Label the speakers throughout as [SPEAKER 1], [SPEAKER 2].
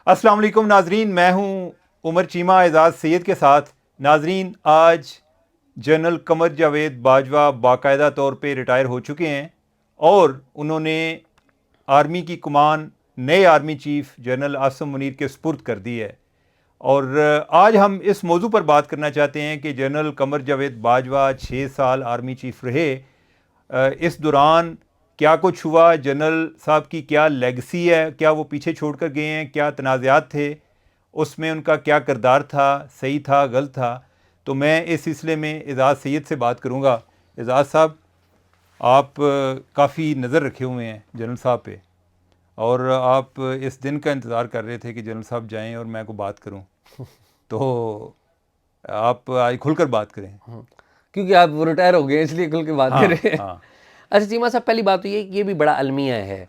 [SPEAKER 1] अस्सलाम वालेकुम नाजरीन, मैं हूं उमर चीमा एजाज़ सैयद के साथ। नाजरीन, आज जनरल कमर जावेद बाजवा बाकायदा तौर पे रिटायर हो चुके हैं और उन्होंने आर्मी की कमान नए army chief general Asim Munir के सुपुर्द कर दी है। और आज हम इस मौजू पर बात करना चाहते हैं कि जनरल कमर जावेद बाजवा 6 साल आर्मी चीफ रहे। इस दौरान क्या कुछ हुआ, जनरल साहब की क्या लेगसी है, क्या वो पीछे छोड़ कर गए हैं, क्या तनाज़ात थे, उसमें उनका क्या किरदार था, सही था गलत था। तो मैं इस सिलसिले में एजाज़ सैयद से बात करूँगा। एजाज़ साहब, आप काफ़ी नज़र रखे हुए हैं जनरल साहब पे और आप इस दिन का इंतज़ार कर रहे थे कि जनरल साहब जाएं और मैं को बात करूं, तो आप आज खुलकर बात करें।
[SPEAKER 2] क्योंकि आप रिटायर हो गए इसलिए खुल के बात
[SPEAKER 1] हाँ,
[SPEAKER 2] कर रहे हैं।
[SPEAKER 1] हाँ।
[SPEAKER 2] अच्छा चीमा साहब, पहली बात तो ये भी बड़ा अलमिया है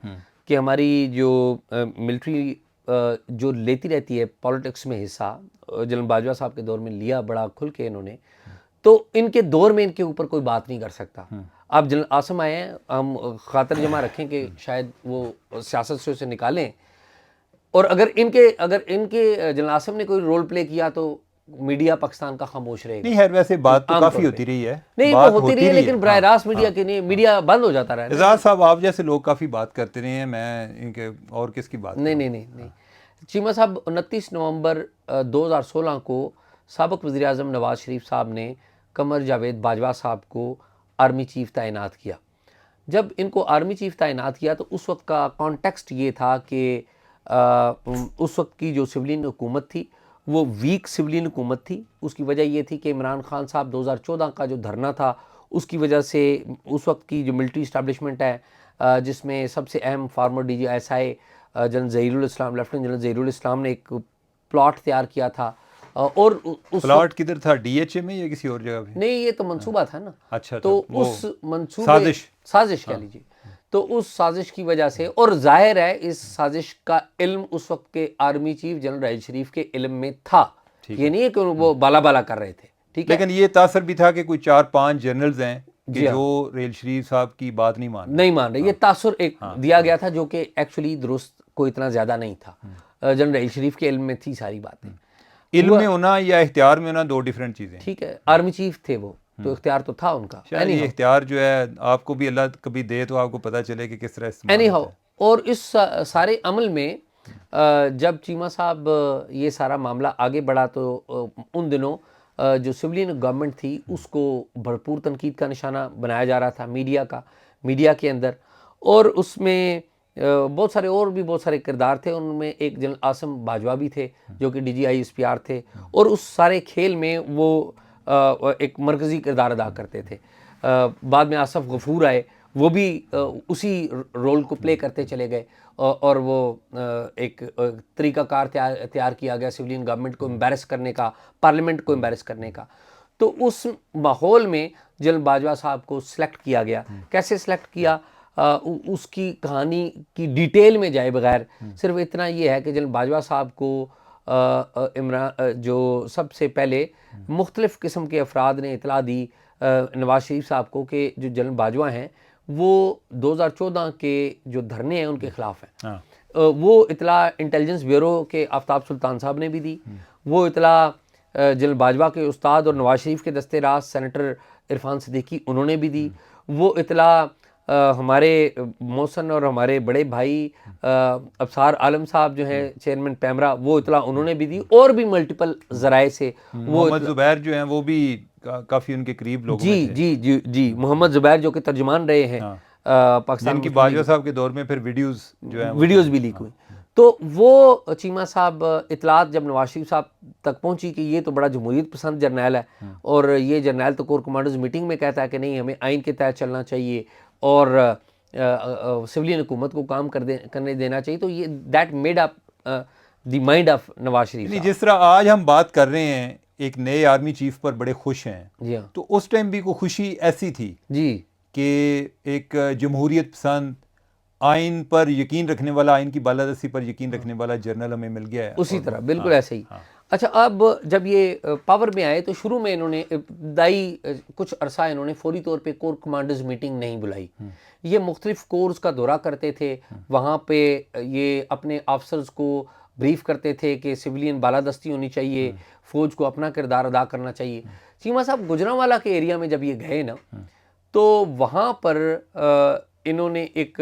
[SPEAKER 2] कि हमारी जो मिलिट्री जो लेती रहती है पॉलिटिक्स में हिस्सा, जनरल बाजवा साहब के दौर में लिया बड़ा खुल के इन्होंने, तो इनके दौर में इनके ऊपर कोई बात नहीं कर सकता। आप जनरल आसिम आए हैं, हम खातर जमा रखें कि शायद वो सियासत से उसे निकालें, और अगर इनके जनरल आसिम ने कोई रोल प्ले किया तो मीडिया पाकिस्तान का खामोश रहेगा।
[SPEAKER 1] नहीं, खैर वैसे बात तो
[SPEAKER 2] आम
[SPEAKER 1] काफ़ी
[SPEAKER 2] तौर
[SPEAKER 1] होती
[SPEAKER 2] पे
[SPEAKER 1] रही है,
[SPEAKER 2] नहीं, वो
[SPEAKER 1] बात
[SPEAKER 2] होती रही है, लेकिन बराह
[SPEAKER 1] हाँ,
[SPEAKER 2] रास्त मीडिया
[SPEAKER 1] हाँ।
[SPEAKER 2] के नहीं, मीडिया बंद हो जाता रहा है ना।
[SPEAKER 1] एजाज साहब, आप जैसे लोग काफ़ी बात करते रहे हैं, मैं इनके और किसकी बात
[SPEAKER 2] नहीं
[SPEAKER 1] करूं?
[SPEAKER 2] नहीं नहीं नहीं चीमा साहब, 29 नवंबर 2016 को साबिक वज़ीर आज़म नवाज शरीफ साहब ने कमर जावेद बाजवा साहब को आर्मी चीफ तैनात किया। जब इनको आर्मी चीफ तैनात किया तो उस वक्त का कॉन्टेक्स्ट ये था कि उस वक्त की जो सिविलियन हुकूमत थी वो वीक सिविलियन हुकूमत थी। उसकी वजह ये थी कि इमरान खान साहब 2014 का जो धरना था उसकी वजह से उस वक्त की जो मिलिट्री इस्टेब्लिशमेंट है, जिसमें सबसे अहम फार्मर DGSI जनरल ज़हीरुल इस्लाम, लेफ्टिनेंट जनरल ज़हीरुल इस्लाम ने एक प्लॉट तैयार किया था। और उस
[SPEAKER 1] प्लॉट किधर था, DHA में या किसी और जगह पे?
[SPEAKER 2] नहीं, ये तो मंसूबा था ना।
[SPEAKER 1] अच्छा,
[SPEAKER 2] तो
[SPEAKER 1] वो
[SPEAKER 2] उस मंसूबे
[SPEAKER 1] साजिश।
[SPEAKER 2] कह लीजिए, तो उस साजिश की वजह से, और जाहिर है इस साजिश का इल्म उस वक्त के आर्मी चीफ जनरल राहिल शरीफ के इल्म में था। ये नहीं है कि वो बाला बाला कर रहे थे, ठीक है।
[SPEAKER 1] लेकिन ये तासर भी था कि कोई 4-5 जनरल्स हैं कि
[SPEAKER 2] जी हाँ,
[SPEAKER 1] जो रेल शरीफ साहब की बात नहीं मान
[SPEAKER 2] रहे। ये तासुर एक दिया गया था जो कि एक्चुअली दुरुस्त को इतना ज़्यादा नहीं था। जनरल राहिल शरीफ के इल्म में थी सारी बातें।
[SPEAKER 1] इल्म में होना या इख्तियार में होना दो डिफरेंट चीज़ें हैं।
[SPEAKER 2] ठीक है, आर्मी चीफ थे वो, तो इख्तियार तो था उनका।
[SPEAKER 1] शायद ये इख्तियार जो है आपको भी अल्लाह कभी दे तो आपको पता चले कि किस तरह इस्तेमाल
[SPEAKER 2] एनी
[SPEAKER 1] होता
[SPEAKER 2] हाउ, और इस सारे अमल में जब चीमा साहब ये सारा मामला आगे बढ़ा तो उन दिनों जो सिविलियन गवर्नमेंट थी उसको भरपूर तनकीद का निशाना बनाया जा रहा था मीडिया के अंदर। और उसमें बहुत सारे और भी बहुत सारे किरदार थे। उनमें एक जनरल आसिम बाजवा भी थे जो कि DGI SPR थे, और उस सारे खेल में वो एक मरकज़ी किरदार अदा करते थे। बाद में आसफ़ गफूर आए, वो भी उसी रोल को प्ले करते चले गए, और वो एक तरीक़ाकार तैयार किया गया सिविलियन गवर्नमेंट को एम्बैरस करने का, पार्लियामेंट को एम्बैरस करने का। तो उस माहौल में जनरल बाजवा साहब को सिलेक्ट किया गया। कैसे सिलेक्ट किया, उसकी कहानी की डिटेल में जाए बगैर सिर्फ इतना ये है कि जनरल बाजवा साहब को इमरान जो सबसे पहले मुख्तलिफ़ किस्म के अफराद ने इतला दी नवाज शरीफ साहब को कि जो जनरल बाजवा हैं वो 2014 के जो धरने हैं उनके ख़िलाफ़ हैं। वो इतला इंटेलिजेंस ब्यूरो के आफ्ताब सुल्तान साहब ने भी दी। वो इतला जनरल बाजवा के उस्ताद और नवाज शरीफ के दस्ते राज सेनेटर इरफान सिद्दीकी उन्होंने भी दी। वो इतला हमारे मोहसन और हमारे बड़े भाई अफसार आलम साहब जो हैं चेयरमैन पैमरा, वो इतला उन्होंने भी दी, और भी मल्टीपल ज़राए से
[SPEAKER 1] मोहम्मद ज़ुबैर जो हैं वो भी काफ़ी उनके करीब लोगों में थे।
[SPEAKER 2] जी मोहम्मद ज़ुबैर जो कि तर्जुमान रहे हैं पाकिस्तान
[SPEAKER 1] जिनकी बाजवा साहब के दौर में फिर वीडियोस जो हैं
[SPEAKER 2] वीडियोस भी लीक हुई। तो वो चीमा साहब इतलात जब नवाज शरीफ साहब तक पहुंची कि ये तो बड़ा जमहूरियत पसंद जर्नैल है, और ये जर्नैल तो कोर कमांडर्स मीटिंग में कहता है कि नहीं, हमें आइन के तहत चलना चाहिए और सिविलियन हुकूमत को काम करने देना चाहिए। तो ये that made up the mind of Nawaz Sharif sahab.
[SPEAKER 1] जिस तरह आज हम बात कर रहे हैं एक नए आर्मी चीफ पर बड़े खुश हैं,
[SPEAKER 2] जी हाँ,
[SPEAKER 1] तो उस टाइम भी कोई खुशी ऐसी थी
[SPEAKER 2] जी
[SPEAKER 1] कि एक जमहूरियत पसंद, आइन पर यकीन रखने वाला, आइन की बालादस्ती पर यकीन रखने वाला जर्नल हमें मिल गया है।
[SPEAKER 2] उसी तरह बिल्कुल ऐसे ही। अच्छा, अब जब ये पावर में आए तो शुरू में इन्होंने इब्तदाई कुछ अरसा इन्होंने फौरी तौर पे कोर कमांडर्स मीटिंग नहीं बुलाई। ये मुख्तलिफ कोर्स का दौरा करते थे, वहाँ पे ये अपने ऑफिसर्स को ब्रीफ करते थे कि सिविलियन बालादस्ती होनी चाहिए, फौज को अपना किरदार अदा करना चाहिए। चीमा साहब गुजरांवाला के एरिया में जब ये गए ना, तो वहाँ पर इन्होंने एक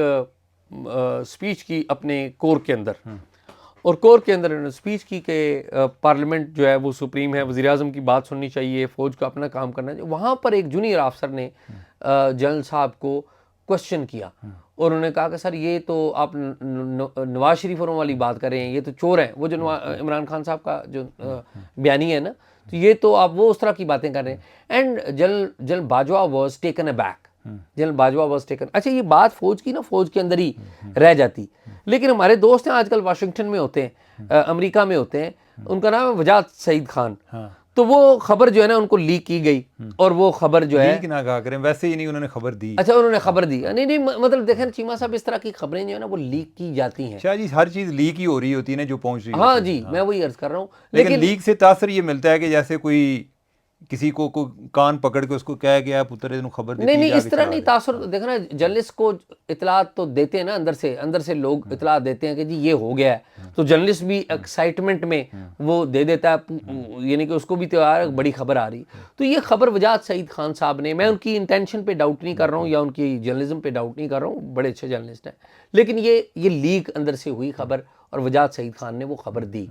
[SPEAKER 2] स्पीच की अपने कोर के अंदर, और कोर के अंदर इन्होंने स्पीच की कि पार्लियामेंट जो है वो सुप्रीम है, वज़ीर आज़म की बात सुननी चाहिए, फ़ौज को अपना काम करना चाहिए। वहाँ पर एक जूनियर अफसर ने जनरल साहब को क्वेश्चन किया और उन्होंने कहा कि सर ये तो आप नवाज शरीफ वाली बात कर रहे हैं, ये तो चोर हैं, वो जो इमरान खान साहब का जो बयानी है ना, तो ये तो आप वो उस तरह की बातें कर रहे हैं। And general Bajwa was taken a back, general Bajwa was taken. अच्छा, ये बात फौज की ना, फौज के अंदर ही रह जाती, लेकिन हमारे दोस्त हैं आजकल वाशिंगटन में होते हैं, अमेरिका में होते हैं, उनका नाम है वजाद सईद खान। तो वो खबर जो है ना उनको लीक की गई, और वो खबर जो है
[SPEAKER 1] लीक ना कहा करें, वैसे ही नहीं उन्होंने खबर दी।
[SPEAKER 2] अच्छा, उन्होंने खबर दी, नहीं मतलब देखें चीमा साहब, इस तरह की खबरें जो है ना वो लीक की जाती हैं।
[SPEAKER 1] शायद जी हर चीज लीक ही हो रही होती है ना जो पहुंच रही
[SPEAKER 2] हाँ
[SPEAKER 1] होती है।
[SPEAKER 2] जी, मैं वही अर्ज कर रहा हूँ।
[SPEAKER 1] लेकिन लीक से तासर ये मिलता है कि जैसे कोई किसी को कान पकड़ के उसको कह गया पुत्र इन्होंने खबर दी,
[SPEAKER 2] नहीं इस तरह नहीं तासुर। देखो ना, जर्नलिस्ट को इतलात तो देते हैं ना, अंदर से लोग इतलात देते हैं कि जी ये हो गया है, तो जर्नलिस्ट भी एक्साइटमेंट में वो दे देता है, यानी कि उसको भी तो यार बड़ी खबर आ रही। तो ये खबर वजाद सईद खान साहब ने, मैं उनकी इंटेंशन पे डाउट नहीं कर रहा हूँ या उनकी जर्नलिज्म पे डाउट नहीं कर रहा हूँ, बड़े अच्छे जर्नलिस्ट हैं, लेकिन ये लीक अंदर से हुई खबर और वजाद सईद खान ने वो खबर दी,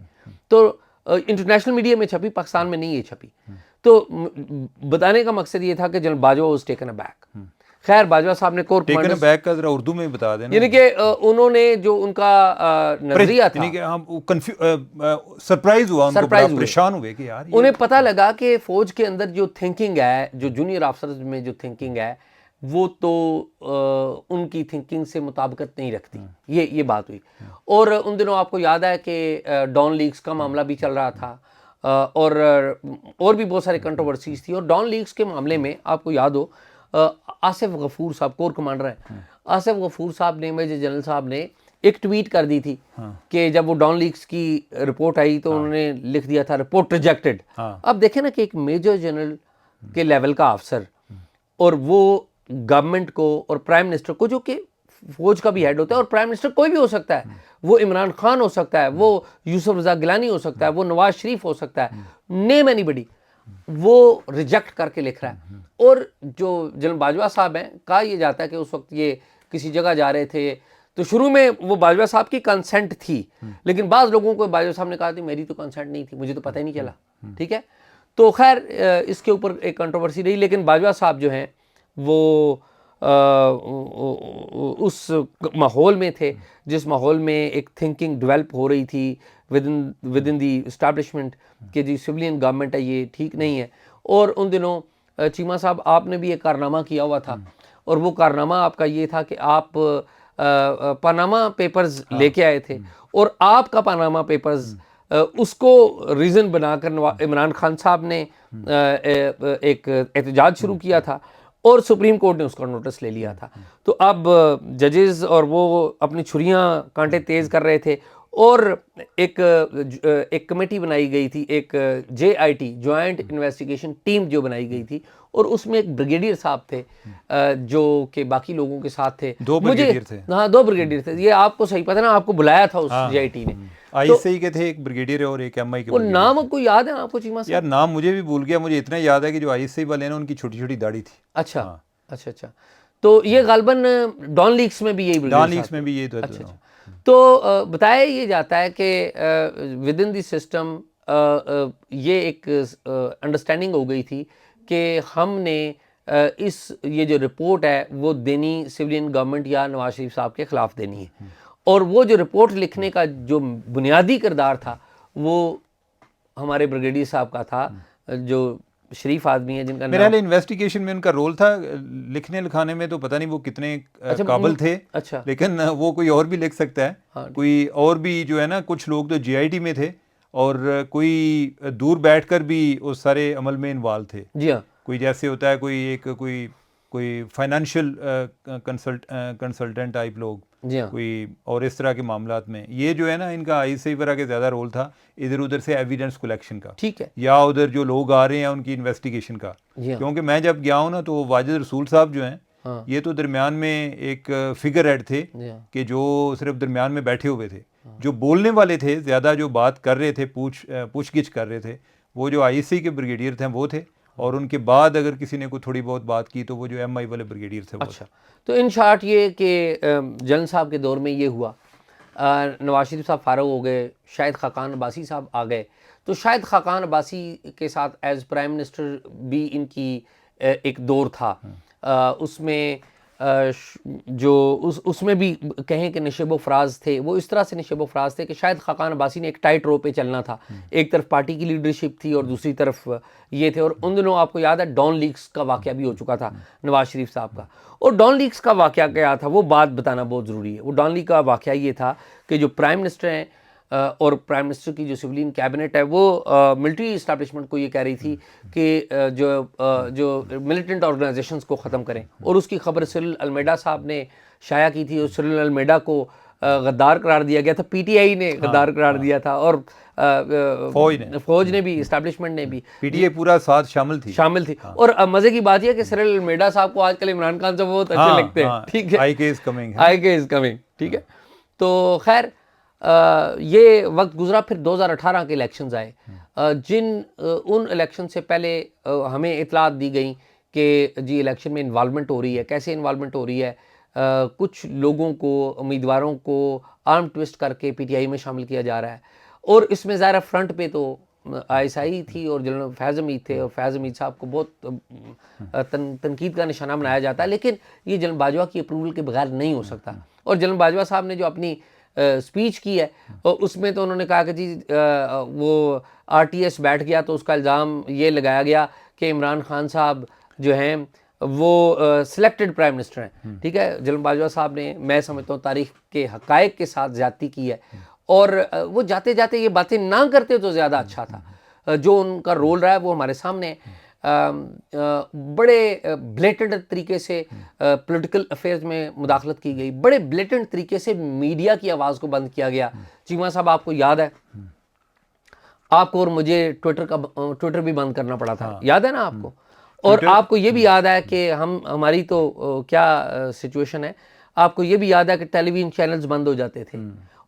[SPEAKER 2] तो इंटरनेशनल मीडिया में छपी, पाकिस्तान में नहीं ये छपी। तो बताने का मकसद ये था कि general Bajwa was taken a back. खैर, बाजवा साहब ने कोर
[SPEAKER 1] टेकन अ बैक का जरा उर्दू में बता देना,
[SPEAKER 2] यानी कि उन्होंने जो उनका नजरिया था,
[SPEAKER 1] यानी कि हम सरप्राइज हुआ, उनको बड़ा परेशान हुए कि यार
[SPEAKER 2] उन्हें पता लगा कि फौज के अंदर जो थिंकिंग है, जो जूनियर अफसर में जो थिंकिंग है, वो तो उनकी थिंकिंग से मुताबिकत नहीं रखती। ये बात हुई। और उन दिनों आपको याद है कि डॉन लीक्स का मामला भी चल रहा था, और भी बहुत सारी कंट्रोवर्सीज थी। और डॉन लीक्स के मामले में आपको याद हो, आसिफ गफूर साहब कोर कमांडर हैं, आसिफ गफूर साहब ने, मेजर जनरल साहब ने एक ट्वीट कर दी थी कि जब वो डॉन लीक्स की रिपोर्ट आई तो उन्होंने लिख दिया था रिपोर्ट रिजेक्टेड। अब देखें ना कि एक मेजर जनरल के लेवल का अफसर, और वो गवर्नमेंट को और प्राइम मिनिस्टर को, जो कि फौज का भी हेड होता है, और प्राइम मिनिस्टर कोई भी हो सकता है, वो इमरान खान हो सकता है, वो यूसुफ रजा गिलानी हो सकता है, वो नवाज शरीफ हो सकता है, नेम एनीबडी, वो रिजेक्ट करके लिख रहा है। और जो जनरल बाजवा साहब हैं, कहा यह जाता है कि उस वक्त ये किसी जगह जा रहे थे, तो शुरू में वो बाजवा साहब की कंसेंट थी, लेकिन बाज़ लोगों को बाजवा साहब ने कहा थी मेरी तो कंसेंट नहीं थी, मुझे तो पता ही नहीं चला। ठीक है, तो खैर इसके ऊपर एक कंट्रोवर्सी रही, लेकिन बाजवा साहब जो हैं वो उस माहौल में थे जिस माहौल में एक थिंकिंग डेवलप हो रही थी विद इन दी इस्टेब्लिशमेंट कि जी सिविलियन गवर्नमेंट है, ये ठीक नहीं है। और उन दिनों चीमा साहब आपने भी एक कारनामा किया हुआ था, और वो कारनामा आपका ये था कि आप पनामा पेपर्स लेके आए थे, और आपका पनामा पेपर्स उसको रीज़न बनाकर इमरान खान साहब ने एक एहतजाज शुरू किया था, और सुप्रीम कोर्ट ने उसका नोटिस ले लिया था। तो अब जजेस और वो अपनी छुरियां कांटे तेज़ कर रहे थे, और एक कमेटी बनाई गई थी, एक JIT जॉइंट इन्वेस्टिगेशन टीम जो बनाई गई थी, और उसमें एक ब्रिगेडियर साहब थे जो कि बाकी लोगों के साथ थे।
[SPEAKER 1] 2 ब्रिगेडियर थे।
[SPEAKER 2] हाँ, 2 ब्रिगेडियर थे। ये आपको सही पता ना, आपको बुलाया था उस JIT ने।
[SPEAKER 1] ISI के थे, एक ब्रिगेडियर और एक MI के।
[SPEAKER 2] वो नाम आपको याद है आपको चीमा साहब?
[SPEAKER 1] यार नाम मुझे भी भूल गया, मुझे इतना याद है कि जो ISI वाले ना उनकी छोटी छोटी दाढ़ी थी।
[SPEAKER 2] अच्छा अच्छा, तो ये गालबन डॉन लीक्स में भी यही,
[SPEAKER 1] डॉन लीक्स में भी यही।
[SPEAKER 2] अच्छा। तो बताया ये जाता है कि विद इन द सिस्टम ये एक अंडरस्टैंडिंग हो गई थी कि हमने ये जो रिपोर्ट है वो देनी सिविलियन गवर्नमेंट या नवाज शरीफ साहब के ख़िलाफ़ देनी है, और वो जो रिपोर्ट लिखने का जो बुनियादी किरदार था वो हमारे ब्रिगेडियर साहब का था, जो शरीफ आदमी है जिनका
[SPEAKER 1] मेरे ख्याल इन्वेस्टिगेशन में उनका रोल था। लिखने लिखाने में तो पता नहीं वो कितने काबिल थे।
[SPEAKER 2] अच्छा,
[SPEAKER 1] लेकिन वो कोई और भी लिख सकता है।
[SPEAKER 2] हाँ,
[SPEAKER 1] कोई और भी जो है ना, कुछ लोग तो JIT में थे और कोई दूर बैठकर भी उस सारे अमल में इन्वॉल्व थे।
[SPEAKER 2] जी हाँ,
[SPEAKER 1] कोई जैसे होता है कोई फाइनेंशियल कंसल्टेंट टाइप लोग,
[SPEAKER 2] जी हाँ,
[SPEAKER 1] कोई और इस तरह के मामलात में। ये जो है ना, इनका ISI वगैरह के ज़्यादा रोल था, इधर उधर से एविडेंस कलेक्शन का,
[SPEAKER 2] ठीक है,
[SPEAKER 1] या उधर जो लोग आ रहे हैं उनकी इन्वेस्टिगेशन का। क्योंकि मैं जब गया हूँ ना, तो वाजिद रसूल साहब जो हैं, ये तो दरमियान में एक फिगर हेड थे कि जो सिर्फ दरमियान में बैठे हुए थे। जो बोलने वाले थे, ज़्यादा जो बात कर रहे थे, पूछगिछ कर रहे थे, वो जो आईएसआई के ब्रिगेडियर थे वो थे, और उनके बाद अगर किसी ने कोई थोड़ी बहुत बात की तो वो जो एमआई वाले ब्रिगेडियर थे वो
[SPEAKER 2] अच्छा, तो इन शॉर्ट ये कि जलन साहब के दौर में ये हुआ, नवाज शरीफ साहब फारग हो गए, शाहिद खाकान अब्बासी साहब आ गए, तो शाहिद खाकान अब्बासी के साथ एज प्राइम मिनिस्टर भी इनकी एक दौर था। उसमें उसमें भी कहें कि नशेबो फराज थे, वो इस तरह से नशेबो फराज थे कि शायद खाकान अब्बासी ने एक टाइट रो पे चलना था। एक तरफ पार्टी की लीडरशिप थी और दूसरी तरफ ये थे, और उन दिनों आपको याद है डॉन लीक्स का वाक़या भी हो चुका था नवाज शरीफ साहब का। और डॉन लीक्स का वाक़या क्या था वो बात बताना बहुत ज़रूरी है। वो डॉन लीक का वाक़या ये था कि जो प्राइम मिनिस्टर हैं और प्राइम मिनिस्टर की जो सिविलियन कैबिनेट है वो मिलिट्री इस्टेब्लिशमेंट को ये कह रही थी कि जो मिलिटेंट ऑर्गेनाइजेशंस को ख़त्म करें, और उसकी खबर सिरिल अलमेडा साहब ने शाया की थी, और सिरिल अलमेडा को गद्दार करार दिया गया था, पीटीआई ने गद्दार करार दिया था, और फौज ने भी, इस्टेब्लिशमेंट ने भी,
[SPEAKER 1] पीटीआई पूरा साथ शामिल थी।
[SPEAKER 2] और मज़े की बात यह कि सिरिल अलमेडा साहब को आजकल इमरान खान से बहुत अच्छे लगते हैं। ठीक है,
[SPEAKER 1] IK is coming।
[SPEAKER 2] ठीक है, तो खैर ये वक्त गुजरा, फिर 2018 के इलेक्शंस आए, उन इलेक्शन से पहले हमें इतलात दी गई कि जी इलेक्शन में इन्वॉल्वमेंट हो रही है। कैसे इन्वॉल्वमेंट हो रही है? कुछ लोगों को, उम्मीदवारों को आर्म ट्विस्ट करके पीटीआई में शामिल किया जा रहा है, और इसमें ज़ाहिर फ्रंट पे तो आईएसआई थी और जनरल फैज़ हमीद थे, और फैज़ हमीद साहब को बहुत तनकीद का निशाना बनाया जाता है, लेकिन ये जनरल बाजवा की अप्रूवल के बगैर नहीं हो सकता। और जनरल बाजवा साहब ने जो अपनी स्पीच की है, और उसमें तो उन्होंने कहा कि जी वो आरटीएस बैठ गया तो उसका इल्ज़ाम ये लगाया गया कि इमरान खान साहब जो हैं वो सिलेक्टेड प्राइम मिनिस्टर हैं। ठीक है, जनरल बाजवा साहब ने, मैं समझता हूँ, तारीख के हक़ाइक़ के साथ ज़्यादती की है, और वो जाते जाते ये बातें ना करते तो ज़्यादा अच्छा था। जो उनका रोल रहा है वो हमारे सामने है। बड़े ब्लेटेंट तरीके से पॉलिटिकल अफेयर्स में मुदाखलत की गई, बड़े ब्लेटेंट तरीके से मीडिया की आवाज़ को बंद किया गया। चीमा साहब, आपको याद है, आपको और मुझे ट्विटर भी बंद करना पड़ा था, याद है ना आपको? और आपको ये भी याद है कि हमारी तो क्या सिचुएशन है, आपको ये भी याद है कि टेलीविज़न चैनल्स बंद हो जाते थे,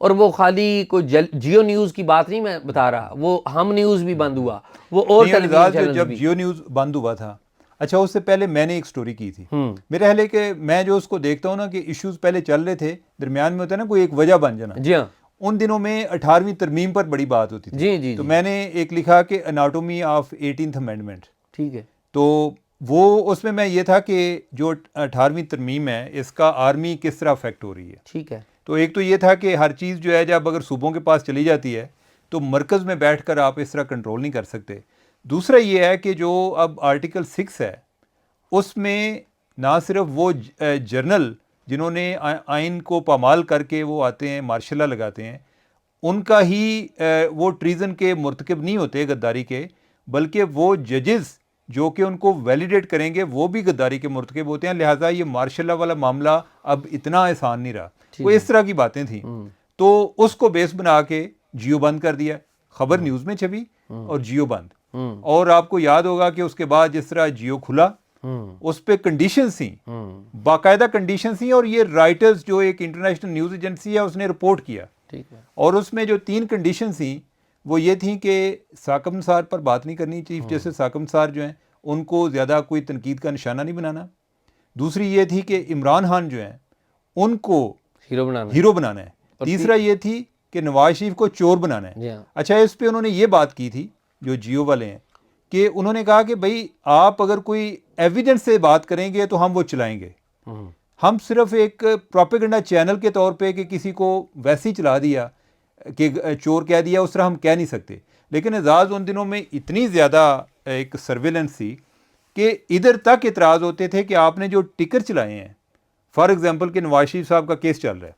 [SPEAKER 2] और वो खाली कोई जियो न्यूज़ की बात नहीं मैं बता रहा, वो हम न्यूज़ भी बंद हुआ, वो और टेलीविज़न चैनल्स
[SPEAKER 1] जब जियो न्यूज़ बंद हुआ था। अच्छा, उससे पहले मैंने एक स्टोरी की थी। मेरा ख्याल है कि मैं जो उसको देखता हूँ ना कि इश्यूज पहले चल रहे थे, दरमियान में होता है ना कोई एक वजह बन जाना।
[SPEAKER 2] जी हाँ,
[SPEAKER 1] उन दिनों में 18वीं तरमीम पर बड़ी बात होती थी।
[SPEAKER 2] जी जी,
[SPEAKER 1] तो मैंने एक लिखा कि एनाटॉमी ऑफ 18th अमेंडमेंट।
[SPEAKER 2] ठीक है,
[SPEAKER 1] तो वो उसमें मैं ये था कि जो 18वीं तरमीम है इसका आर्मी किस तरह अफेक्ट हो रही है।
[SPEAKER 2] ठीक है,
[SPEAKER 1] तो एक तो ये था कि हर चीज़ जो है जब अगर सूबों के पास चली जाती है तो मरकज़ में बैठकर आप इस तरह कंट्रोल नहीं कर सकते। दूसरा ये है कि जो अब आर्टिकल 6 है उसमें ना सिर्फ वो जर्नल जिन्होंने आइन को पामाल करके वो आते हैं, मार्शल लॉ लगाते हैं, उनका ही वो ट्रीज़न के मुर्तकिब नहीं होते गद्दारी के, बल्कि वो जजेस जो कि उनको वैलिडेट करेंगे वो भी गद्दारी के मुर्तकिब होते हैं। लिहाजा ये मार्शल लॉ वाला मामला अब इतना आसान नहीं रहा। वो इस तरह की बातें थी, तो उसको बेस बना के जियो बंद कर दिया। खबर न्यूज़ में छपी और जियो बंद। और आपको याद होगा कि उसके बाद जिस तरह जियो खुला उस पर कंडीशंस थी, बाकायदा कंडीशंस थी, और ये राइटर्स जो एक इंटरनेशनल न्यूज़ एजेंसी है उसने रिपोर्ट किया।
[SPEAKER 2] ठीक है,
[SPEAKER 1] और उसमें जो 3 कंडीशंस थी वो ये थी कि साकम सार पर बात नहीं करनी, चीफ जस्टिस साकम सार जो हैं उनको ज़्यादा कोई तनकीद का निशाना नहीं बनाना। दूसरी ये थी कि इमरान खान जो हैं उनको हीरो बनाना है। तीसरा ये थी कि नवाज शरीफ को चोर बनाना है। अच्छा, इस पे उन्होंने ये बात की थी जो जियो वाले हैं कि उन्होंने कहा कि भाई आप अगर कोई एविडेंस से बात करेंगे तो हम वो चलाएंगे, हम सिर्फ एक प्रोपेगेंडा चैनल के तौर पे कि किसी को वैसे ही चला दिया कि चोर कह दिया उस तरह हम कह नहीं सकते। लेकिन एजाज उन दिनों में इतनी ज़्यादा एक सर्विलेंस थी कि इधर तक इतराज़ होते थे कि आपने जो टिकर चलाए हैं, फॉर एग्जांपल कि नवाज शरीफ साहब का केस चल रहा है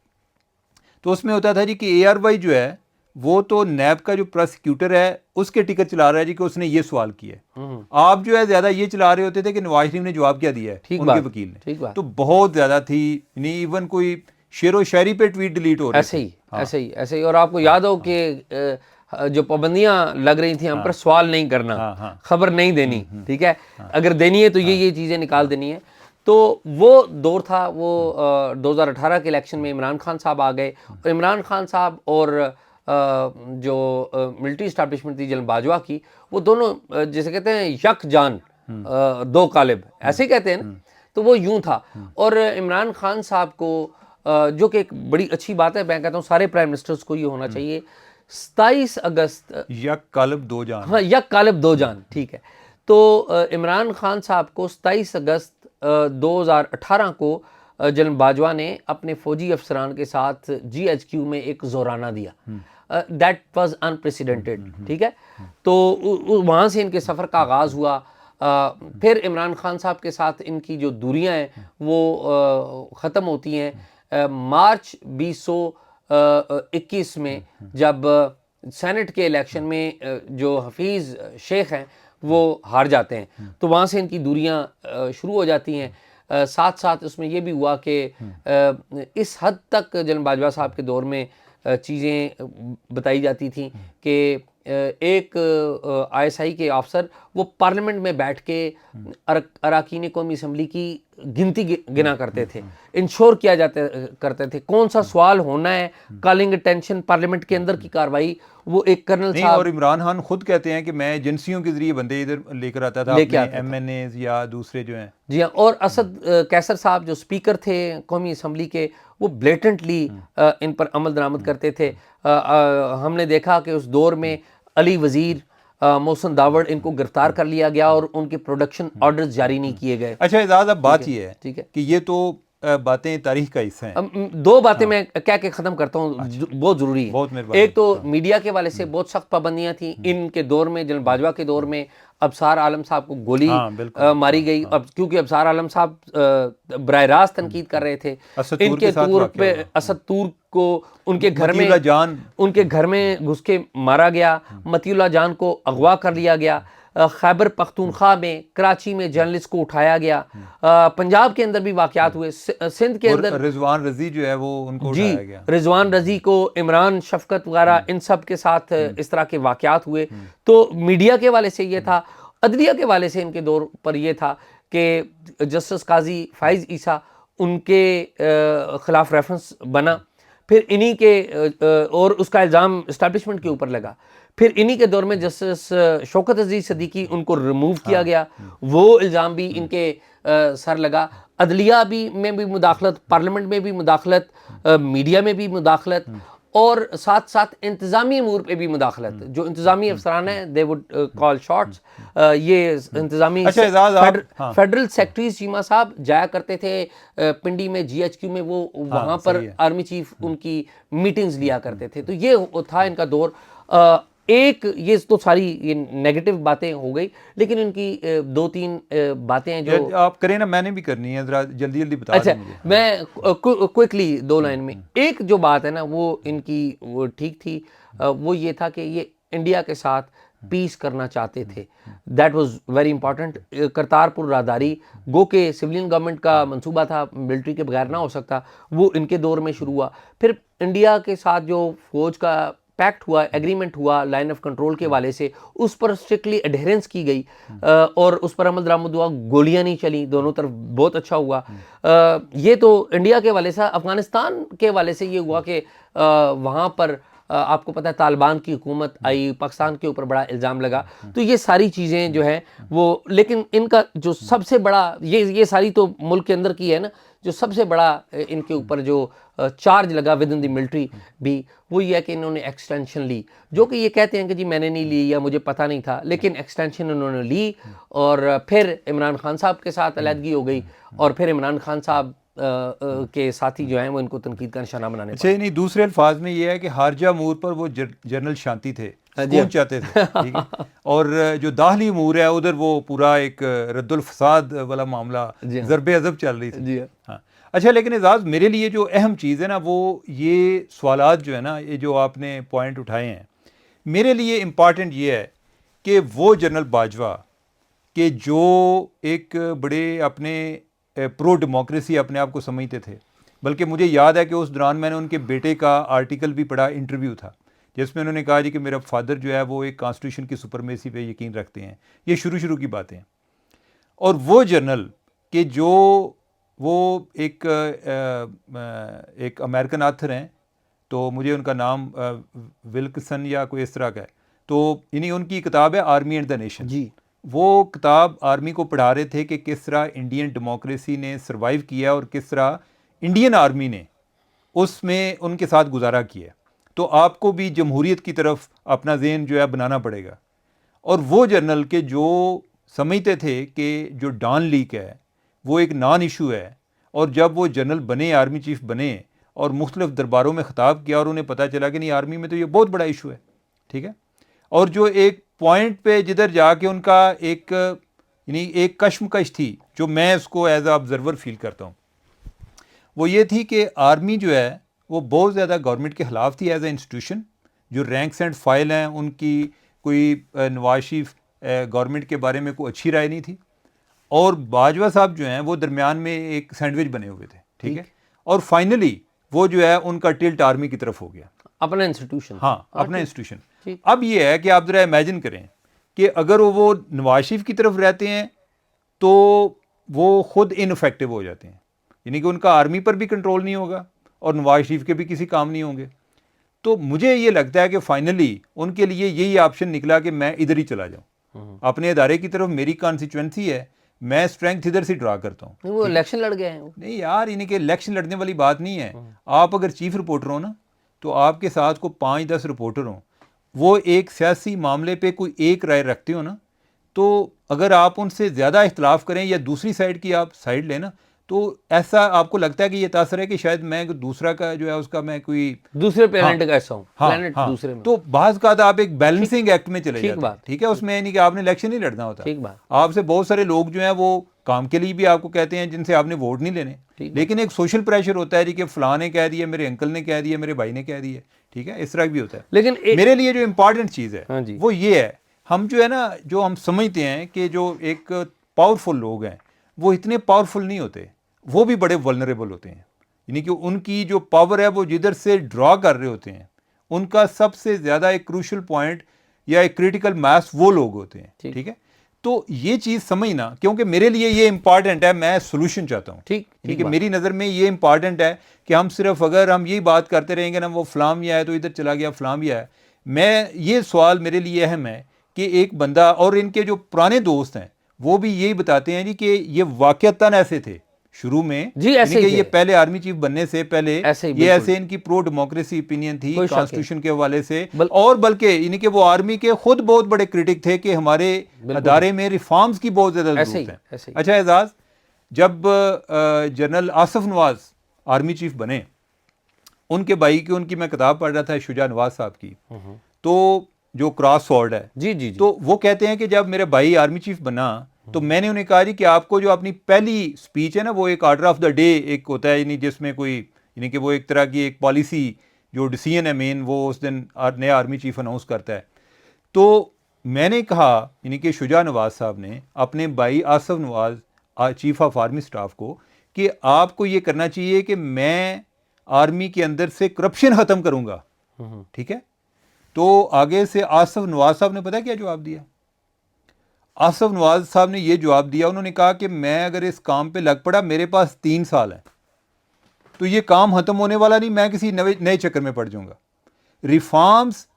[SPEAKER 1] तो उसमें होता था जी कि ARY जो है वो तो नैब का जो प्रोसिक्यूटर है उसके टिकट चला रहा है जी कि उसने ये सवाल किया है। आप जो है ज़्यादा ये चला रहे होते थे कि नवाज शरीफ ने जवाब क्या दिया है उनके वकील ने। तो बहुत ज़्यादा थी, नहीं इवन कोई शेरो शायरी पे ट्वीट डिलीट हो रही
[SPEAKER 2] ऐसे ही। और आपको याद हो कि जो पाबंदियां लग रही थी हम पर, सवाल नहीं करना, खबर नहीं देनी, ठीक है, अगर देनी है तो ये चीज़ें निकाल देनी है। तो वो दौर था, वो 2018 के इलेक्शन में इमरान खान साहब आ गए, और इमरान खान साहब और जो मिलिट्री इस्टेब्लिशमेंट थी जनरल बाजवा की, वो दोनों जैसे कहते हैं यक जान दो कालिब, ऐसे ही कहते हैं ना, तो वो यूं था। और इमरान खान साहब को जो कि एक बड़ी अच्छी बात है, मैं कहता हूँ सारे प्राइम मिनिस्टर्स को ये होना चाहिए, 27 अगस्त
[SPEAKER 1] यक कालब दो जान।
[SPEAKER 2] हाँ, यक कालिब दो जान, ठीक है। तो इमरान खान साहब को 27 अगस्त 2018 को जनरल बाजवा ने अपने फौजी अफसरान के साथ GHQ में एक जोराना दिया। दैट वाज अनप्रेसिडेंटेड, ठीक है। तो वहाँ से इनके सफ़र का आगाज़ हुआ। फिर इमरान खान साहब के साथ इनकी जो दूरियां हैं वो ख़त्म होती हैं मार्च 2021 में, जब सेनेट के इलेक्शन में जो हफीज़ शेख हैं वो हार जाते हैं, तो वहाँ से इनकी दूरियां शुरू हो जाती हैं। साथ साथ उसमें ये भी हुआ कि इस हद तक जनरल बाजवा साहब के दौर में चीज़ें बताई जाती थी कि एक ISI के अफसर वो पार्लियामेंट में बैठ के अरकान कौमी असम्बली की गिनती गिना करते थे, इंश्योर किया जाते करते थे कौन सा सवाल होना है, कॉलिंग अटेंशन पार्लियामेंट के अंदर की कार्रवाई, वो एक कर्नल साहब।
[SPEAKER 1] और इमरान खान खुद कहते हैं कि मैं एजेंसियों के जरिए बंदे इधर लेकर आता था, MNAs या दूसरे जो हैं।
[SPEAKER 2] जी हाँ, और असद कैसर साहब जो स्पीकर थे कौमी असम्बली के, वो ब्लेटेंटली इन पर अमल दरामद करते थे। हमने देखा कि उस दौर में अली वजीर, मोहसिन दावड़, इनको गिरफ्तार कर लिया गया और उनके प्रोडक्शन ऑर्डर्स जारी नहीं किए गए।
[SPEAKER 1] अच्छा एजाज, अब बात ये है
[SPEAKER 2] ठीक है
[SPEAKER 1] कि ये तो बातें तारीख का हिस्सा हैं।
[SPEAKER 2] दो बातें मैं क्या के ख़त्म करता हूँ, बहुत ज़रूरी है।
[SPEAKER 1] बहुत मेहरबानी।
[SPEAKER 2] एक तो मीडिया के वाले से बहुत सख्त पाबंदियां थी इनके दौर में, जनरल बाजवा के दौर में अबसार आलम साहब को गोली मारी गई, अब क्योंकि अबसार आलम साहब बराह रास्त तनकीद कर रहे थे इनके तूर पे। असद तूर को उनके घर में घुस के मारा गया, मतीउल्लाह जान को अगवा कर लिया गया, खैबर पख्तूनख्वा में, कराची में जर्नलिस्ट को उठाया गया, पंजाब के अंदर भी वाक़यात हुए, सिंध के अंदर
[SPEAKER 1] रिजवान रजी जो है वो उनको उठाया गया।
[SPEAKER 2] रिजवान रजी को, इमरान शफकत वगैरह, इन सब के साथ इस तरह के वाक़यात हुए। तो मीडिया के वाले से ये था, अदलिया के वाले से इनके दौर पर ये था कि जस्टिस काजी फाइज ईसा उनके ख़िलाफ़ रेफरेंस बना, फिर इन्हीं के और उसका इल्ज़ाम इस्टेब्लिशमेंट के ऊपर लगा। फिर इन्हीं के दौर में जस्टिस शौकत अजीज़ सदीकी, उनको रिमूव किया गया, वो इल्ज़ाम भी इनके सर लगा। अदलिया में भी मुदाखलत, पार्लियामेंट में भी मुदाखलत, मीडिया में भी मुदाखलत, और साथ साथ इंतज़ामी अमूर पे भी मुदाखलत। जो इंतज़ामी अफसरान हैं दे वुड कॉल शॉट्स। ये इंतज़ामी फेडरल सेक्रेटरी चीमा साहब जाया करते थे पिंडी में, GHQ में, वो वहाँ पर आर्मी चीफ उनकी मीटिंग्स लिया करते थे। तो ये था इनका दौर। एक ये तो सारी ये नेगेटिव बातें हो गई, लेकिन इनकी दो तीन बातें हैं जो
[SPEAKER 1] आप करें ना, मैंने भी करनी है, जरा जल्दी जल्दी बता
[SPEAKER 2] अच्छा,
[SPEAKER 1] दें मुझे।
[SPEAKER 2] मैं क्विकली 2 लाइन में, एक जो बात है ना वो इनकी वो ठीक थी, वो ये था कि ये इंडिया के साथ पीस करना चाहते थे। That was very important. Kartarpur राहदारी गो के सिविलियन गवर्नमेंट का मंसूबा था, मिलिट्री के बगैर ना हो सकता, वो इनके दौर में शुरू हुआ। फिर इंडिया के साथ जो फौज का पैक्ट हुआ, एग्रीमेंट हुआ लाइन ऑफ कंट्रोल के वाले से, उस पर स्ट्रिक्टली एडहेरेंस की गई और उस पर अमल दरामद हुआ, गोलियां नहीं चली दोनों तरफ, बहुत अच्छा हुआ। ये तो इंडिया के वाले से। अफगानिस्तान के वाले से ये हुआ कि वहाँ पर आपको पता है तालिबान की हुकूमत आई, पाकिस्तान के ऊपर बड़ा इल्ज़ाम लगा। तो ये सारी चीज़ें जो हैं वो, लेकिन इनका जो सबसे बड़ा ये सारी तो मुल्क के अंदर की है ना, जो सबसे बड़ा इनके ऊपर जो चार्ज लगा विद इन द मिलिट्री भी, वो ये है कि इन्होंने एक्सटेंशन ली, जो कि ये कहते हैं कि जी मैंने नहीं ली या मुझे पता नहीं था, लेकिन एक्सटेंशन उन्होंने ली। और फिर इमरान खान साहब के साथ अलहदगी हो गई, और फिर इमरान खान साहब के साथी जो हैं वो इनको तनकीद का निशाना बनाने।
[SPEAKER 1] अच्छा, नहीं, दूसरे अल्फाज में ये है कि हारजा अमूर पर वो जनरल शांति थे, सुकून चाहते थे, ठीक है। और जो दाखिली अमूर है उधर वो पूरा एक रद्दुल फसाद वाला मामला, ज़रबे अज़ब चल रही थी। हाँ, अच्छा, लेकिन एजाज मेरे लिए जो अहम चीज़ है ना, वो ये सवालात जो है ना, ये जो आपने पॉइंट उठाए हैं, मेरे लिए इम्पॉर्टेंट ये है कि वो जनरल बाजवा के जो एक बड़े अपने प्रो डेमोक्रेसी अपने आप को समझते थे, बल्कि मुझे याद है कि उस दौरान मैंने उनके बेटे का आर्टिकल भी पढ़ा, इंटरव्यू था, जिसमें उन्होंने कहा जी कि मेरा फादर जो है वो एक कॉन्स्टिट्यूशन की सुपरमेसी पे यकीन रखते हैं। ये शुरू की बातें हैं। और वो जनरल कि जो वो एक अमेरिकन आथर हैं, तो मुझे उनका नाम विल्कसन या कोई इस तरह का है, तो इन्हीं उनकी किताब है आर्मी एंड द नेशन
[SPEAKER 2] जी।
[SPEAKER 1] वो किताब आर्मी को पढ़ा रहे थे कि किस तरह इंडियन डेमोक्रेसी ने सर्वाइव किया और किस तरह इंडियन आर्मी ने उसमें उनके साथ गुजारा किया। तो आपको भी जमहूरियत की तरफ अपना ज़हन जो है बनाना पड़ेगा। और वो जर्नल के जो समझते थे कि जो डॉन लीक है वो एक नॉन इशू है, और जब वो जनरल बने, आर्मी चीफ बने और मुख्तलिफ दरबारों में ख़िताब किया और उन्हें पता चला कि नहीं, आर्मी में तो ये बहुत बड़ा इशू है, ठीक है। और जो एक पॉइंट पे जिधर जाके उनका एक यानी एक कश्मकश थी, जो मैं उसको एज अ ऑब्जर्वर फील करता हूँ, वो ये थी कि आर्मी जो है वो बहुत ज़्यादा गवर्नमेंट के ख़िलाफ़ थी एज ए इंस्टीट्यूशन। जो रैंक्स एंड फाइल हैं उनकी कोई नवाज शरीफ गवर्नमेंट के बारे में कोई अच्छी राय नहीं थी, और बाजवा साहब जो हैं वो दरमियान में एक सैंडविच बने हुए थे, ठीक है। और फाइनली वो जो है उनका टिल्ट आर्मी की तरफ हो गया,
[SPEAKER 2] अपना इंस्टीट्यूशन।
[SPEAKER 1] हाँ, अपना इंस्टीट्यूशन। अब ये है कि आप ज़रा इमेजिन करें कि अगर वो नवाज शरीफ की तरफ रहते हैं तो वो खुद इनफेक्टिव हो जाते हैं, यानी कि उनका आर्मी पर भी कंट्रोल नहीं होगा और नवाज शरीफ के भी किसी काम नहीं होंगे। तो मुझे ये लगता है कि फाइनली उनके लिए यही ऑप्शन निकला कि मैं इधर ही चला जाऊँ, अपने इदारे की तरफ, मेरी कॉन्स्टिट्यूएंसी है, मैं स्ट्रेंथ इधर से ड्रा करता हूँ।
[SPEAKER 2] वो इलेक्शन लड़ गए हैं।
[SPEAKER 1] नहीं यार, इन्हीं के इलेक्शन लड़ने वाली बात नहीं है। आप अगर चीफ रिपोर्टर हो ना, तो आपके साथ को 5-10 रिपोर्टर हों, वो एक सियासी मामले पे कोई एक राय रखते हो ना, तो अगर आप उनसे ज़्यादा इख्तलाफ करें या दूसरी साइड की आप साइड लें ना, तो ऐसा आपको लगता है कि ये तासर है कि शायद मैं दूसरा का जो है उसका मैं कोई
[SPEAKER 2] दूसरे प्लेनेट का ऐसा हूँ,
[SPEAKER 1] हाँ,
[SPEAKER 2] प्लेनेट
[SPEAKER 1] हाँ,
[SPEAKER 2] दूसरे में।
[SPEAKER 1] तो बाज़ का आप एक बैलेंसिंग एक्ट में चले जाते हैं, ठीक है। उसमें नहीं कि आपने इलेक्शन नहीं लड़ना होता,
[SPEAKER 2] ठीक बात।
[SPEAKER 1] आपसे बहुत सारे लोग जो हैं वो काम के लिए भी आपको कहते हैं जिनसे आपने वोट नहीं लेने, लेकिन एक सोशल प्रेशर होता है जी कि फलां ने कह दिया, मेरे अंकल ने कह दिया, मेरे भाई ने कह दिया, ठीक है, इस तरह भी होता है।
[SPEAKER 2] लेकिन
[SPEAKER 1] मेरे लिए जो इम्पॉर्टेंट चीज़ है
[SPEAKER 2] हाँ
[SPEAKER 1] वो ये है, हम जो है ना, जो हम समझते हैं कि जो एक पावरफुल लोग हैं वो इतने पावरफुल नहीं होते, वो भी बड़े वल्नरेबल होते हैं। यानी कि उनकी जो पावर है वो जिधर से ड्रॉ कर रहे होते हैं, उनका सबसे ज़्यादा एक क्रूशल पॉइंट या एक क्रिटिकल मास वो लोग होते हैं, ठीक है। तो ये चीज़ समझना, क्योंकि मेरे लिए ये इंपॉर्टेंट है, मैं सोल्यूशन चाहता हूँ, ठीक है। मेरी नज़र में ये इंपॉर्टेंट है कि हम सिर्फ अगर हम यही बात करते रहेंगे ना, वो फलां भी आया तो इधर चला गया, फलां भी आया। मैं ये सवाल मेरे लिए अहम है कि एक बंदा, और इनके जो पुराने दोस्त हैं वो भी यही बताते हैं जी कि ये वाक़तन ऐसे थे शुरू में
[SPEAKER 2] जी, ऐसे ही
[SPEAKER 1] ये पहले आर्मी चीफ बनने से पहले ये ऐसे इनकी प्रो डेमोक्रेसी ओपिनियन थी कॉन्स्टिट्यूशन के हवाले से, और बल्कि इनके वो आर्मी के खुद बहुत बड़े क्रिटिक थे कि हमारे अदारे में रिफॉर्म्स की बहुत ज़्यादा ज़रूरत है। अच्छा एजाज, जब general Asif Nawaz army chief बने, उनके भाई की उनकी मैं किताब पढ़ रहा था, शुजा नवाज साहब की, तो जो क्रॉस स्वॉर्ड है, जी, तो वो कहते हैं कि जब मेरे भाई आर्मी चीफ बना तो मैंने उन्हें कहा कि आपको जो अपनी पहली स्पीच है ना, वो एक ऑर्डर ऑफ द डे एक होता है, यानी जिसमें कोई, यानी कि वो एक तरह की एक पॉलिसी जो डिसीजन है मेन, वो उस दिन नया आर्मी चीफ अनाउंस करता है। तो मैंने कहा, यानी कि शुजा नवाज साहब ने अपने भाई Asif Nawaz chief of army staff को, कि आपको ये करना चाहिए कि मैं आर्मी के अंदर से करप्शन ख़त्म करूँगा, ठीक है। तो आगे से आसिफ नवाज साहब ने पता क्या जवाब दिया? आसिफ नवाज साहब ने ये जवाब दिया, उन्होंने कहा कि मैं अगर इस काम पे लग पड़ा, मेरे पास 3 साल है, तो ये काम ख़त्म होने वाला नहीं, मैं किसी नए चक्कर में पड़ जाऊंगा। रिफॉर्म्स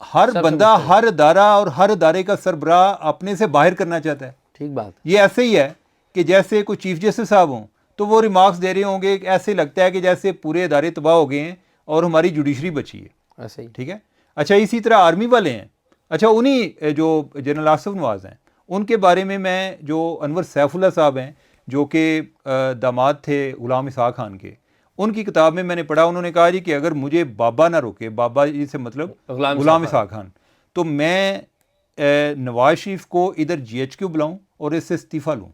[SPEAKER 1] हर बंदा, हर अदारा और हर अदारे का सरबराह अपने से बाहर करना चाहता है, ठीक बात। ये ऐसे ही है कि जैसे कोई चीफ जस्टिस साहब हों तो वो रिमार्क्स दे रहे होंगे, ऐसे लगता है कि जैसे पूरे अदारे तबाह हो गए हैं और हमारी जुडिशरी बची है, ऐसे ही, ठीक है। अच्छा, इसी तरह आर्मी वाले हैं। अच्छा, उन्हीं जो जनरल आसिफ नवाज हैं, उनके बारे में मैं, जो अनवर सैफुल्लाह साहब हैं जो कि दामाद थे गुलाम इसहाक खान के, उनकी किताब में मैंने पढ़ा, उन्होंने कहा जी कि अगर मुझे बाबा ना रोके, बाबा जी से मतलब गुलाम इसहाक खान, तो मैं नवाज शरीफ को इधर GHQ बुलाऊं और इससे इस्तीफ़ा लूँ।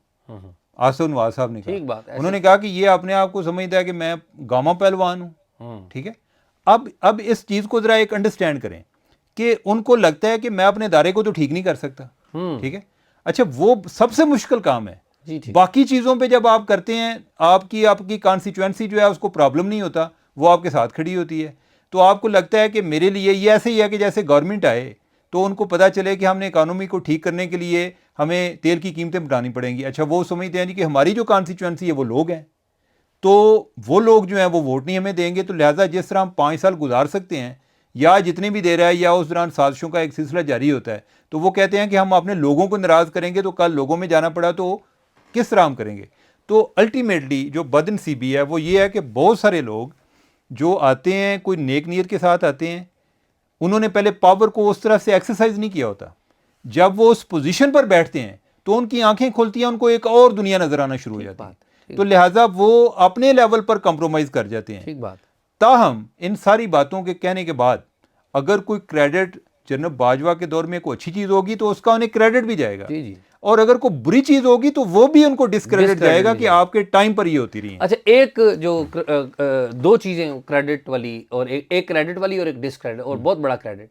[SPEAKER 1] आसिफ नवाज साहब ने कहा, उन्होंने कहा कि ये अपने आप को समझता है कि मैं गामा पहलवान हूँ, ठीक है। अब इस चीज़ को ज़रा एक अंडरस्टैंड करें कि उनको लगता है कि मैं अपने दायरे को तो ठीक नहीं कर सकता, ठीक है। अच्छा, वो सबसे मुश्किल काम है। बाकी चीज़ों पे जब आप करते हैं, आपकी कॉन्स्टिट्यूएंसी जो है उसको प्रॉब्लम नहीं होता, वो आपके साथ खड़ी होती है। तो आपको लगता है कि मेरे लिए ये ऐसे ही है कि जैसे गवर्नमेंट आए तो उनको पता चले कि हमने इकानमी को ठीक करने के लिए हमें तेल की कीमतें बढ़ानी पड़ेंगी। अच्छा, वो समझते हैं जी कि हमारी जो कॉन्स्टिट्यूंसी है वो लोग हैं, तो वो लोग जो हैं वो वोट नहीं हमें देंगे, तो लिहाजा जिस तरह हम 5 साल गुजार सकते हैं या जितने भी दे रहा है या उस दौरान साजिशों का एक सिलसिला जारी होता है, तो वो कहते हैं कि हम अपने लोगों को नाराज़ करेंगे तो कल लोगों में जाना पड़ा तो किस तरह हम करेंगे। तो अल्टीमेटली जो बदनसीबी है वो ये है कि बहुत सारे लोग जो आते हैं कोई नेक नीयत के साथ आते हैं, उन्होंने पहले पावर को उस तरह से एक्सरसाइज नहीं किया होता। जब वो उस पोजीशन पर बैठते हैं तो उनकी आंखें खुलती हैं, उनको एक और दुनिया नजर आना शुरू हो जाती है, तो लिहाजा वो अपने लेवल पर कंप्रोमाइज कर जाते हैं।
[SPEAKER 2] ठीक बात।
[SPEAKER 1] ताहम इन सारी बातों के कहने के बाद अगर कोई क्रेडिट जनरल बाजवा के दौर में कोई अच्छी चीज होगी तो उसका उन्हें क्रेडिट भी जाएगा,
[SPEAKER 2] जी जी।
[SPEAKER 1] और अगर कोई बुरी चीज होगी तो वो भी उनको डिस्क्रेडिट जाएगा कि आपके टाइम पर ये होती रही है।
[SPEAKER 2] अच्छा, एक जो दो चीजें क्रेडिट वाली और एक क्रेडिट वाली और एक डिसक्रेडिट, और बहुत बड़ा क्रेडिट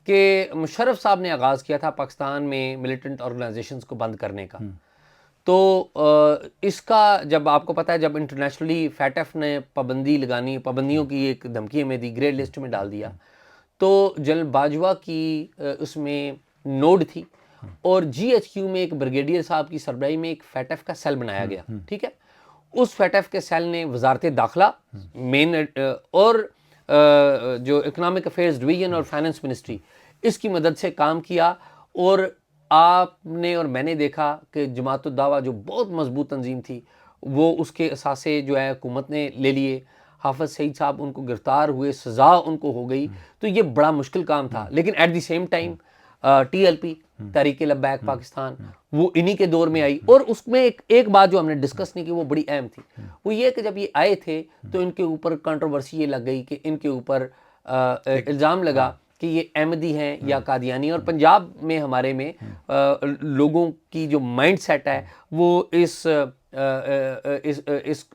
[SPEAKER 2] कि मुशर्रफ साहब ने आगाज किया था पाकिस्तान में मिलिटेंट ऑर्गेनाइजेशंस को बंद करने का। तो इसका जब आपको पता है, जब इंटरनेशनली फैटफ ने पाबंदियों की एक धमकी में दी, ग्रे लिस्ट में डाल दिया, तो जनरल बाजवा की उसमें नोड थी और GHQ में एक ब्रिगेडियर साहब की सरबराही में एक फैटफ का सेल बनाया गया। ठीक है, उस फैटफ के सेल ने वजारत दाखिला मेन और जो इकोनॉमिक अफेयर्स डिवीजन और फाइनेंस मिनिस्ट्री, इसकी मदद से काम किया। और आपने और मैंने देखा कि जमात उद दावा जो बहुत मजबूत तंजीम थी, वो उसके असासे जो है हुकूमत ने ले लिए। हाफिज सईद साहब उनको गिरफ्तार हुए, सज़ा उनको हो गई, तो ये बड़ा मुश्किल काम था। लेकिन at the same time TLP तहरीक लब्बैक पाकिस्तान, वो इन्हीं के दौर में आई। और उसमें एक बात जो हमने डिस्कस नहीं की, वो बड़ी अहम थी, वो ये कि जब ये आए थे तो इनके ऊपर कंट्रोवर्सी ये लग गई कि इनके ऊपर इल्ज़ाम लगा कि ये अहमदी हैं या कादियानी। और पंजाब में हमारे में लोगों की जो माइंड सेट है वो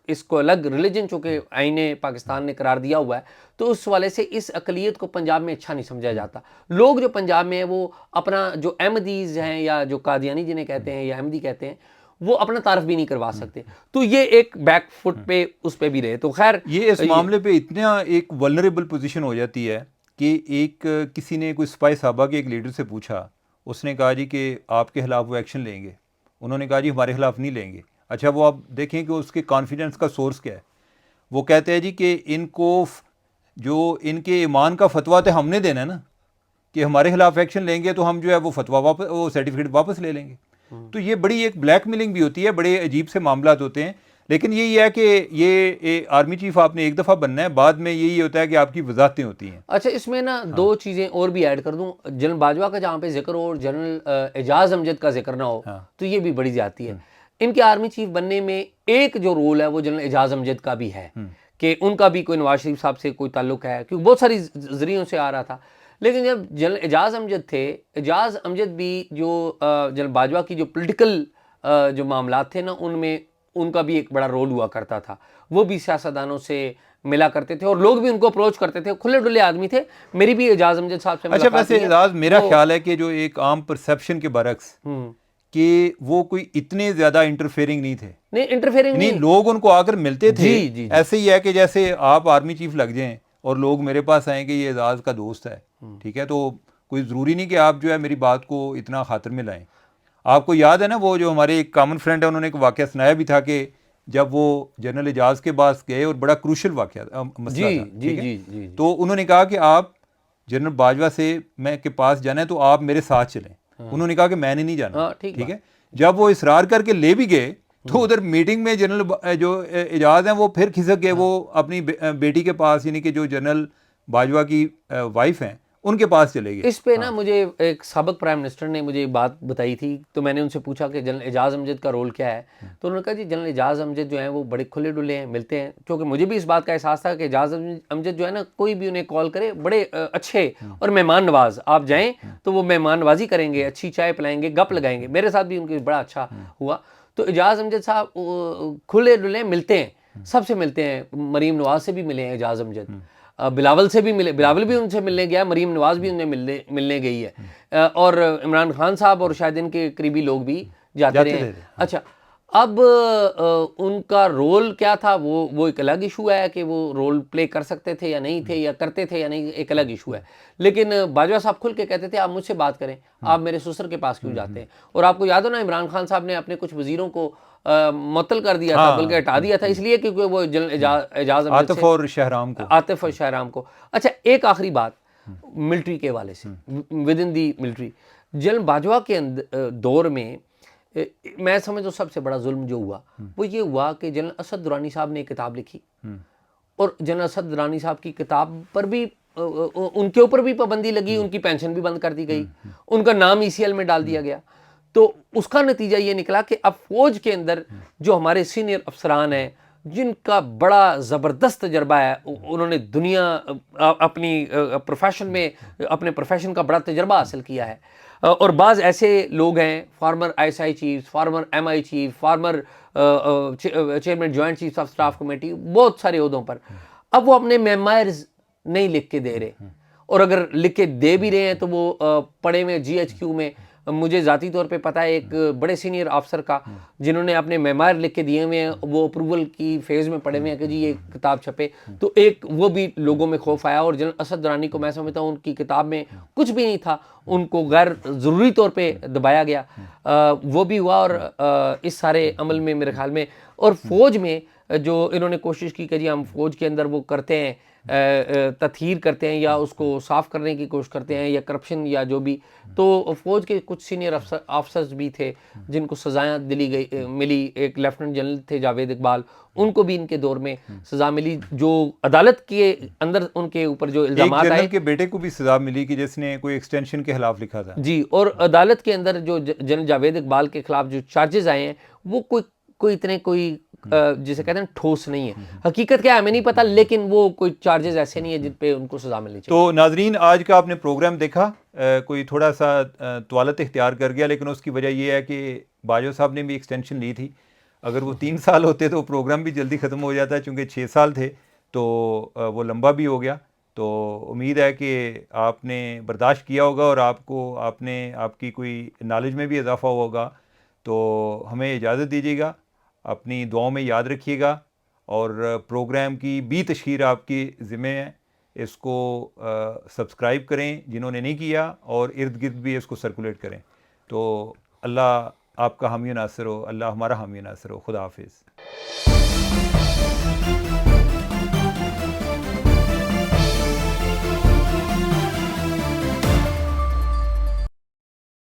[SPEAKER 2] इसको अलग रिलीजन, चूँकि आईने पाकिस्तान ने करार दिया हुआ है, तो उस वाले से इस अकलियत को पंजाब में अच्छा नहीं समझा जाता। लोग जो पंजाब में है वो अपना जो अहमदीज़ हैं या जो कादियानी जिन्हें कहते हैं या अहमदी कहते हैं, वो अपना तारफ भी नहीं करवा सकते। तो ये एक बैक फुट पे उस पे भी रहे। तो खैर
[SPEAKER 1] ये इस मामले पे इतना एक वल्नरेबल पोजीशन हो जाती है कि एक किसी ने कोई सिपाही साहबा के एक लीडर से पूछा, उसने कहा जी कि आपके खिलाफ वो एक्शन लेंगे, उन्होंने कहा जी हमारे खिलाफ नहीं लेंगे। अच्छा, वो आप देखें कि उसके कॉन्फिडेंस का सोर्स क्या है। वो कहते हैं जी कि इनको जो इनके ईमान का फतवा तो हमने देना है ना, कि हमारे खिलाफ एक्शन लेंगे तो हम जो है वो फतवा वापस, वो सर्टिफिकेट वापस ले लेंगे। तो ये बड़ी एक ब्लैकमेलिंग भी होती है, बड़े अजीब से मामला होते हैं। लेकिन यही है कि ये आर्मी चीफ आपने एक दफ़ा बनना है, बाद में यही होता है कि आपकी वजाहतें होती हैं।
[SPEAKER 2] अच्छा, इसमें ना दो चीज़ें और भी ऐड कर दूं। जनरल बाजवा का जहाँ पे जिक्र हो और जनरल एजाज अमजद का जिक्र ना हो, तो ये भी बड़ी ज्यादती है। इनके आर्मी चीफ बनने में एक जो रोल है वो जनरल एजाज अमजद का भी है कि उनका भी कोई नवाज शरीफ साहब से कोई ताल्लुक है, क्योंकि बहुत सारी जरियों से आ रहा था। लेकिन जब जनरल एजाज अमजद थे, एजाज अमजद भी जो जनरल बाजवा की जो पॉलिटिकल जो मामला थे ना, उनमें उनका भी एक बड़ा रोल हुआ करता था। वो भी सियासतदानों से मिला करते थे और लोग भी उनको अप्रोच करते थे, खुले डुले आदमी थे। मेरी भी एजाज अमजद साहब से
[SPEAKER 1] अच्छा, वैसे एजाज मेरा ख्याल है कि जो एक आम परसेप्शन के बरक्स कि वो कोई इतने ज्यादा इंटरफेयरिंग नहीं थे।
[SPEAKER 2] नहीं, इंटरफेयरिंग नहीं,
[SPEAKER 1] लोग उनको आकर मिलते थे।
[SPEAKER 2] जी, जी, जी।
[SPEAKER 1] ऐसे ही है कि जैसे आप आर्मी चीफ लग जाएं और लोग मेरे पास आए कि ये एजाज का दोस्त है, ठीक है, तो कोई ज़रूरी नहीं कि आप जो है मेरी बात को इतना खातिर में लाएं। आपको याद है ना, वो जो हमारे एक कॉमन फ्रेंड है, उन्होंने एक वाक़या सुनाया भी था कि जब वो जनरल एजाज के पास गए और बड़ा क्रूशल वाक़या मसला था, ठीक है, तो उन्होंने कहा कि आप जनरल बाजवा से मैं के पास जाना है तो आप मेरे साथ चलें। उन्होंने कहा कि मैंने नहीं जाना, ठीक है। जब वो इसरार करके ले भी गए तो उधर मीटिंग में जनरल जो एजाज हैं वो फिर खिसक गए, वो अपनी बेटी के पास, यानी कि जो जनरल बाजवा की वाइफ हैं उनके पास चले गए।
[SPEAKER 2] इस पे ना मुझे एक साबिक प्राइम मिनिस्टर ने मुझे बात बताई थी, तो मैंने उनसे पूछा कि जनरल एजाज अमजद का रोल क्या है, तो उन्होंने कहा जी जनरल एजाज अमजद जो है वो बड़े खुले डुले हैं, मिलते हैं। क्योंकि मुझे भी इस बात का एहसास था कि एजाज अमजद जो है ना, कोई भी उन्हें कॉल करे बड़े अच्छे और मेहमान नवाज, आप जाएँ तो वो मेहमान नवाजी करेंगे, अच्छी चाय पिलाएंगे, गप लगाएंगे। मेरे साथ भी उनके बड़ा अच्छा हुआ। तो एजाज अमजद साहब खुले डुले मिलते हैं, सबसे मिलते हैं। मरीम नवाज से भी मिले हैं एजाज अमजद, बिलावल से भी मिले, बिलावल भी उनसे मिलने गया, मरीम नवाज भी उनसे मिलने गई है, और इमरान खान साहब और शायद इनके करीबी लोग भी जाते रहे। अच्छा, अब उनका रोल क्या था वो एक अलग इशू है कि वो रोल प्ले कर सकते थे या नहीं थे, या करते थे या नहीं, एक अलग इशू है। लेकिन बाजवा साहब खुल के कहते थे आप मुझसे बात करें, आप मेरे ससुर के पास क्यों जाते हैं। और आपको याद हो ना, इमरान खान साहब ने अपने कुछ वजीरों को मुअत्तल कर दिया था, बल्कि हटा दिया था, इसलिए क्योंकि वो एजाज अहमद
[SPEAKER 1] आतिफ और शहराम को।
[SPEAKER 2] आतिफ और शहराम को। अच्छा, एक आखिरी बात मिलिट्री के हवाले से, with in the military, general Bajwa के दौर में मैं समझता सबसे बड़ा जुल्म जो हुआ वो ये हुआ कि जनरल असद दुरानी साहब ने एक किताब लिखी, और जनरल असद दुरानी साहब की किताब पर भी उनके ऊपर भी पाबंदी लगी, उनकी पेंशन भी बंद कर दी गई, उनका नाम ECL में डाल दिया गया। तो उसका नतीजा ये निकला कि अब फौज के अंदर जो हमारे सीनियर अफसरान हैं, जिनका बड़ा ज़बरदस्त तजर्बा है, उन्होंने दुनिया अपनी प्रोफेशन में अपने प्रोफेशन का बड़ा तजर्बा हासिल किया है, और बाज़ ऐसे लोग हैं, farmer ISI chief, farmer MI chief, farmer chairman joint chief of staff committee, बहुत सारे ओहदों पर। अब वो अपने मेमोयर्स नहीं लिख के दे रहे, और अगर लिख के दे भी रहे हैं तो वो पढ़े में GHQ में, मुझे ज़ाती तौर पे पता है एक बड़े सीनियर अफसर का, जिन्होंने अपने मेमोयर लिख के दिए हुए हैं, वो अप्रूवल की फेज़ में पड़े हुए हैं कि जी ये किताब छपे, तो एक वो भी लोगों में खौफ आया। और जनरल असद दुरानी को मैं समझता हूँ उनकी किताब में कुछ भी नहीं था, उनको गैर ज़रूरी तौर पे दबाया गया, वो भी हुआ। और इस सारे अमल में मेरे ख्याल में, और फ़ौज में जो इन्होंने कोशिश की कि जी हम फ़ौज के अंदर वो करते हैं, तथहीर करते हैं या उसको साफ़ करने की कोशिश करते हैं, या करप्शन या जो भी, तो फ़ौज के कुछ सीनियर अफसर्स भी थे जिनको सज़ाएँ मिली। एक लेफ्टिनेंट जनरल थे जावेद इकबाल, उनको भी इनके दौर में सज़ा मिली, जो अदालत के अंदर उनके ऊपर जो इल्ज़ामात आए।
[SPEAKER 1] जनरल के बेटे को भी सज़ा मिली कि जिसने कोई एक्सटेंशन के खिलाफ लिखा था
[SPEAKER 2] जी, और अदालत के अंदर जो जनरल जावेद इकबाल के खिलाफ जो चार्जेस आए हैं वो कोई इतने कोई जिसे कहते हैं ठोस नहीं है। हकीकत क्या है हमें नहीं पता, लेकिन वो कोई चार्जेस ऐसे नहीं है जिन पे उनको सजा मिलनी चाहिए।
[SPEAKER 1] तो नाजरीन, आज का आपने प्रोग्राम देखा, कोई थोड़ा सा तवालत इख्तियार कर गया, लेकिन उसकी वजह यह है कि बाजवा साहब ने भी एक्सटेंशन ली थी। अगर वो 3 साल होते तो प्रोग्राम भी जल्दी ख़त्म हो जाता है, चूँकि 6 साल थे तो वो लंबा भी हो गया। तो उम्मीद है कि आपने बर्दाश्त किया होगा और आपकी कोई नॉलेज में भी इजाफा होगा। तो हमें इजाज़त दीजिएगा, अपनी दुआओं में याद रखिएगा, और प्रोग्राम की भी तशहीर आपकी ज़िम्मे है। इसको सब्सक्राइब करें जिन्होंने नहीं किया, और इर्द गिर्द भी इसको सर्कुलेट करें। तो अल्लाह आपका हामी नासिर हो, अल्लाह हमारा हामी नासिर हो। खुदा हाफिज़।